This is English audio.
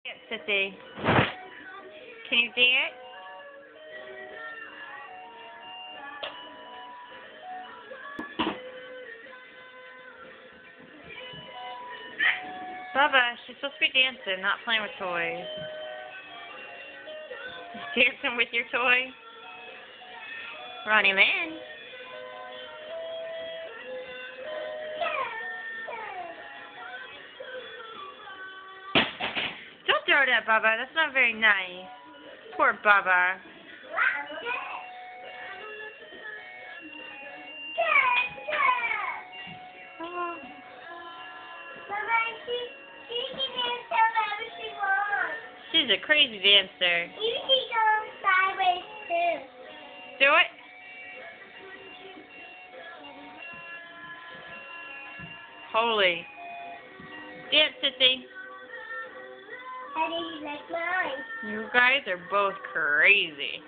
Dance, Sissy. Can you dance? Bubba, she's supposed to be dancing, not playing with toys. Dancing with your toy? Ronnie Lynn. Don't throw that, Bubba. That's not very nice. Poor Bubba. Oh. She's a crazy dancer. You can go sideways too. Do it. Holy. Dance, Sissy. How do you like mine? You guys are both crazy.